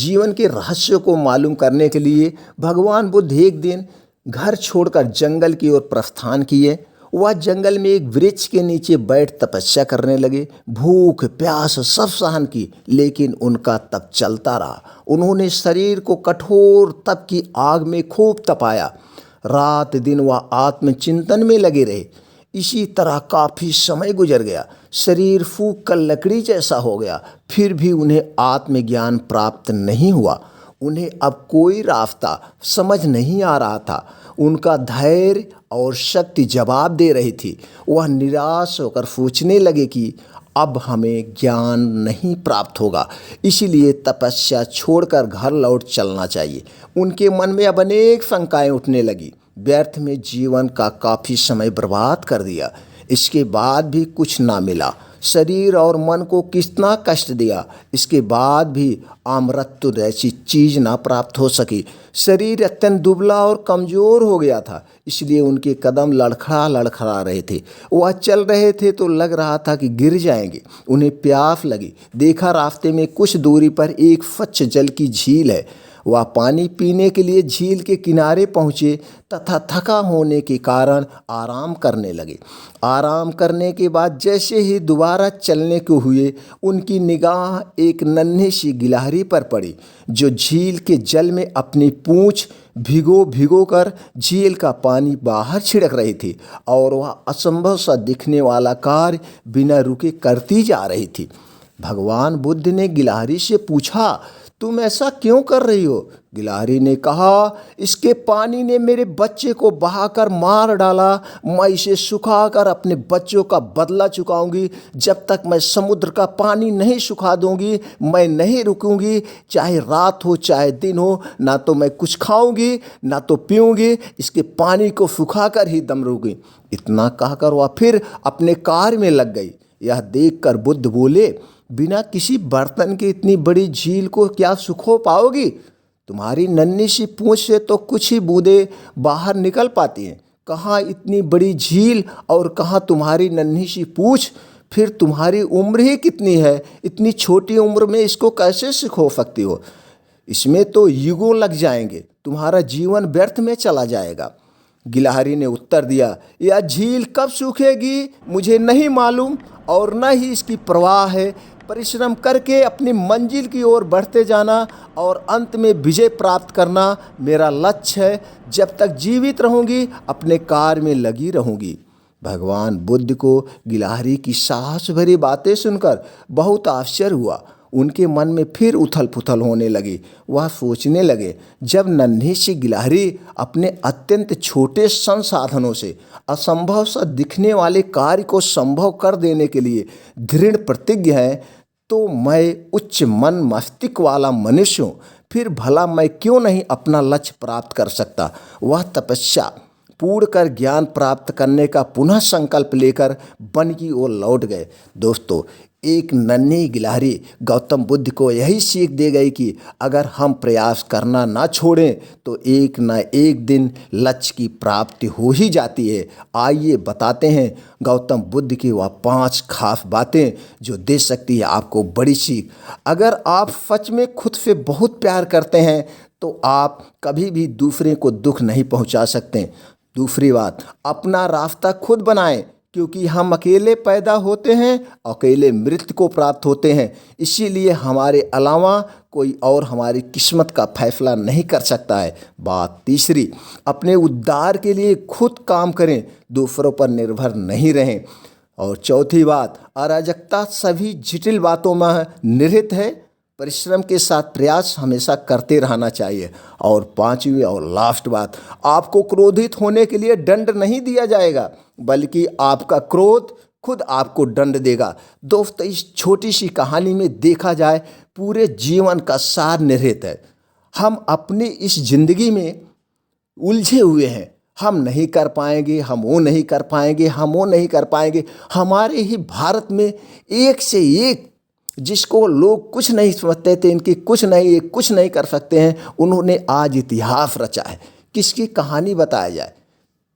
जीवन के रहस्य को मालूम करने के लिए भगवान बुद्ध एक दिन घर छोड़कर जंगल की ओर प्रस्थान किए। वह जंगल में एक वृक्ष के नीचे बैठ तपस्या करने लगे। भूख प्यास सब सहन की, लेकिन उनका तप चलता रहा। उन्होंने शरीर को कठोर तप की आग में खूब तपाया। रात दिन वह आत्मचिंतन में लगे रहे। इसी तरह काफ़ी समय गुजर गया। शरीर फूंक कर लकड़ी जैसा हो गया, फिर भी उन्हें आत्मज्ञान प्राप्त नहीं हुआ। उन्हें अब कोई रास्ता समझ नहीं आ रहा था। उनका धैर्य और शक्ति जवाब दे रही थी। वह निराश होकर सोचने लगे कि अब हमें ज्ञान नहीं प्राप्त होगा, इसीलिए तपस्या छोड़कर घर लौट चलना चाहिए। उनके मन में अब अनेक शंकाएं उठने लगी। व्यर्थ में जीवन का काफ़ी समय बर्बाद कर दिया, इसके बाद भी कुछ ना मिला। शरीर और मन को कितना कष्ट दिया, इसके बाद भी अमृत जैसी चीज़ ना प्राप्त हो सकी। शरीर अत्यंत दुबला और कमज़ोर हो गया था, इसलिए उनके कदम लड़खड़ा लड़खड़ा रहे थे। वह चल रहे थे तो लग रहा था कि गिर जाएंगे। उन्हें प्यास लगी। देखा रास्ते में कुछ दूरी पर एक स्वच्छ जल की झील है। वह पानी पीने के लिए झील के किनारे पहुँचे तथा थका होने के कारण आराम करने लगे। आराम करने के बाद जैसे ही दोबारा चलने को हुए, उनकी निगाह एक नन्ही सी गिलहरी पर पड़ी, जो झील के जल में अपनी पूँछ भिगो भिगो कर झील का पानी बाहर छिड़क रही थी और वह असंभव सा दिखने वाला कार्य बिना रुके करती जा रही थी। भगवान बुद्ध ने गिलहरी से पूछा, तुम ऐसा क्यों कर रही हो? गिलहरी ने कहा, इसके पानी ने मेरे बच्चे को बहाकर मार डाला। मैं इसे सुखाकर अपने बच्चों का बदला चुकाऊंगी। जब तक मैं समुद्र का पानी नहीं सुखा दूंगी, मैं नहीं रुकूंगी। चाहे रात हो चाहे दिन हो, ना तो मैं कुछ खाऊंगी ना तो पीऊंगी। इसके पानी को सुखाकर ही दम रहूंगी। इतना कहकर वह फिर अपने कार्य में लग गई। यह देखकर बुद्ध बोले, बिना किसी बर्तन के इतनी बड़ी झील को क्या सुखो पाओगी? तुम्हारी नन्ही सी पूंछ से तो कुछ ही बूंदें बाहर निकल पाती हैं। कहाँ इतनी बड़ी झील और कहाँ तुम्हारी नन्ही सी पूंछ? फिर तुम्हारी उम्र ही कितनी है? इतनी छोटी उम्र में इसको कैसे सुखो सकती हो? इसमें तो युगों लग जाएंगे। तुम्हारा जीवन व्यर्थ में चला जाएगा। गिलहरी ने उत्तर दिया, यह झील कब सूखेगी मुझे नहीं मालूम और न ही इसकी परवाह है। परिश्रम करके अपनी मंजिल की ओर बढ़ते जाना और अंत में विजय प्राप्त करना मेरा लक्ष्य है। जब तक जीवित रहूँगी अपने कार्य में लगी रहूँगी। भगवान बुद्ध को गिलहरी की साहस भरी बातें सुनकर बहुत आश्चर्य हुआ। उनके मन में फिर उथल पुथल होने लगी। वह सोचने लगे, जब नन्ही सी गिलहरी अपने अत्यंत छोटे संसाधनों से असंभव सा दिखने वाले कार्य को संभव कर देने के लिए दृढ़ प्रतिज्ञ है, तो मैं उच्च मन मस्तिष्क वाला मनुष्य हूँ। फिर भला मैं क्यों नहीं अपना लक्ष्य प्राप्त कर सकता? वह तपस्या पूर्ण कर ज्ञान प्राप्त करने का पुनः संकल्प लेकर वन की ओर लौट गए। दोस्तों, एक नन्ही गिलहरी गौतम बुद्ध को यही सीख दे गई कि अगर हम प्रयास करना ना छोड़ें तो एक न एक दिन लक्ष्य की प्राप्ति हो ही जाती है। आइए बताते हैं गौतम बुद्ध की वह 5 खास बातें जो दे सकती है आपको बड़ी सीख। अगर आप सच में खुद से बहुत प्यार करते हैं तो आप कभी भी दूसरे को दुख नहीं पहुंचा सकते। दूसरी बात, अपना रास्ता खुद बनाएं, क्योंकि हम अकेले पैदा होते हैं, अकेले मृत्यु को प्राप्त होते हैं। इसीलिए हमारे अलावा कोई और हमारी किस्मत का फैसला नहीं कर सकता है। बात तीसरी, अपने उद्धार के लिए खुद काम करें, दूसरों पर निर्भर नहीं रहें। और चौथी बात, अराजकता सभी जटिल बातों में निहित है। परिश्रम के साथ प्रयास हमेशा करते रहना चाहिए। और 5वीं और लास्ट बात, आपको क्रोधित होने के लिए दंड नहीं दिया जाएगा, बल्कि आपका क्रोध खुद आपको दंड देगा। दोस्तों, इस छोटी सी कहानी में देखा जाए पूरे जीवन का सार निहित है। हम अपनी इस जिंदगी में उलझे हुए हैं। हम नहीं कर पाएंगे, हम वो नहीं कर पाएंगे, हम वो नहीं कर पाएंगे। हमारे ही भारत में एक से एक जिसको लोग कुछ नहीं समझते थे, इनकी कुछ नहीं, ये कुछ नहीं कर सकते हैं, उन्होंने आज इतिहास रचा है। किसकी कहानी बताया जाए?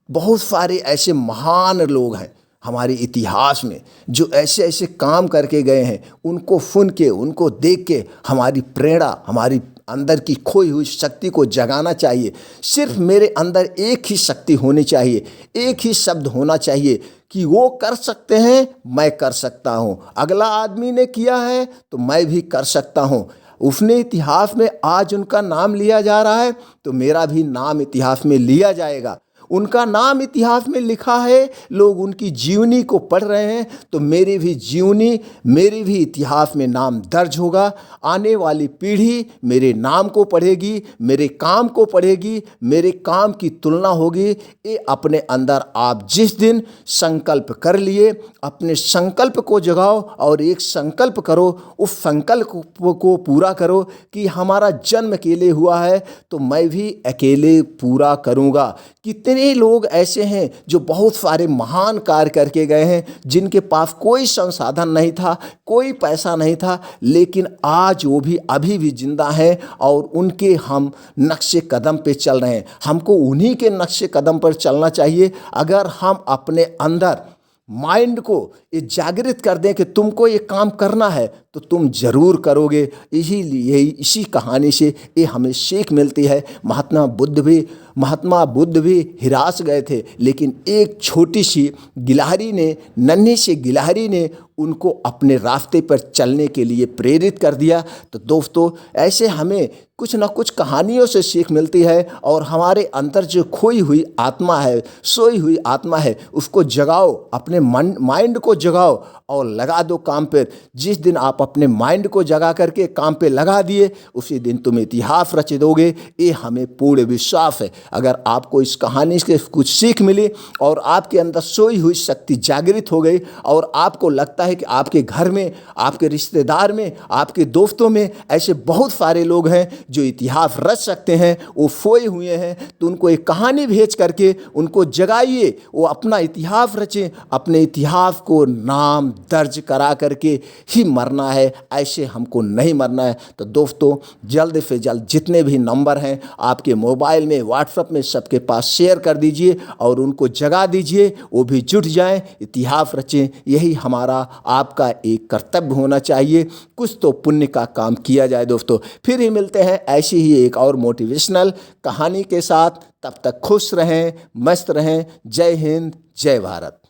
बहुत सारे ऐसे महान लोग हैं हमारे इतिहास में जो ऐसे ऐसे काम करके गए हैं। उनको सुन के, उनको देख के हमारी प्रेरणा, हमारी अंदर की खोई हुई शक्ति को जगाना चाहिए। सिर्फ मेरे अंदर एक ही शक्ति होनी चाहिए, एक ही शब्द होना चाहिए कि वो कर सकते हैं, मैं कर सकता हूँ। अगला आदमी ने किया है तो मैं भी कर सकता हूँ। उसने इतिहास में आज उनका नाम लिया जा रहा है तो मेरा भी नाम इतिहास में लिया जाएगा। उनका नाम इतिहास में लिखा है, लोग उनकी जीवनी को पढ़ रहे हैं तो मेरी भी जीवनी, मेरी भी इतिहास में नाम दर्ज होगा। आने वाली पीढ़ी मेरे नाम को पढ़ेगी, मेरे काम को पढ़ेगी, मेरे काम की तुलना होगी। ये अपने अंदर आप जिस दिन संकल्प कर लिए, अपने संकल्प को जगाओ और एक संकल्प करो, उस संकल्प को पूरा करो कि हमारा जन्म अकेले हुआ है तो मैं भी अकेले पूरा करूँगा। कितने लोग ऐसे हैं जो बहुत सारे महान कार्य करके गए हैं, जिनके पास कोई संसाधन नहीं था, कोई पैसा नहीं था, लेकिन आज वो भी अभी भी जिंदा हैं और उनके हम नक्शे कदम पे चल रहे हैं। हमको उन्हीं के नक्शे कदम पर चलना चाहिए। अगर हम अपने अंदर माइंड को ये जागृत कर दें कि तुमको ये काम करना है तो तुम जरूर करोगे। इसीलिए इसी कहानी से ये हमें सीख मिलती है। महात्मा बुद्ध भी हिरास गए थे, लेकिन एक छोटी सी गिलहरी ने, नन्ही सी गिलहरी ने उनको अपने रास्ते पर चलने के लिए प्रेरित कर दिया। तो दोस्तों, ऐसे हमें कुछ ना कुछ कहानियों से सीख मिलती है और हमारे अंदर जो खोई हुई आत्मा है, सोई हुई आत्मा है, उसको जगाओ, अपने माइंड को जगाओ और लगा दो काम पर। जिस दिन आप अपने माइंड को जगा करके काम पे लगा दिए, उसी दिन तुम इतिहास रच दोगे। ये हमें पूर्ण विश्वास है। अगर आपको इस कहानी से कुछ सीख मिली और आपके अंदर सोई हुई शक्ति जागृत हो गई और आपको लगता है कि आपके घर में, आपके रिश्तेदार में, आपके दोस्तों में ऐसे बहुत सारे लोग हैं जो इतिहास रच सकते हैं, वो सोए हुए हैं, तो उनको एक कहानी भेज करके उनको जगाइए, वो अपना इतिहास रचें। अपने इतिहास को नाम दर्ज करा करके ही मरना है, ऐसे हमको नहीं मरना है। तो दोस्तों, जल्द से जल्द जितने भी नंबर हैं आपके मोबाइल में, व्हाट्सएप में, सबके पास शेयर कर दीजिए और उनको जगा दीजिए, वो भी जुट जाएं, इतिहास रचें। यही हमारा आपका एक कर्तव्य होना चाहिए। कुछ तो पुण्य का काम किया जाए। दोस्तों, फिर ही मिलते हैं ऐसी ही एक और मोटिवेशनल कहानी के साथ। तब तक खुश रहें, मस्त रहें। जय हिंद, जय भारत।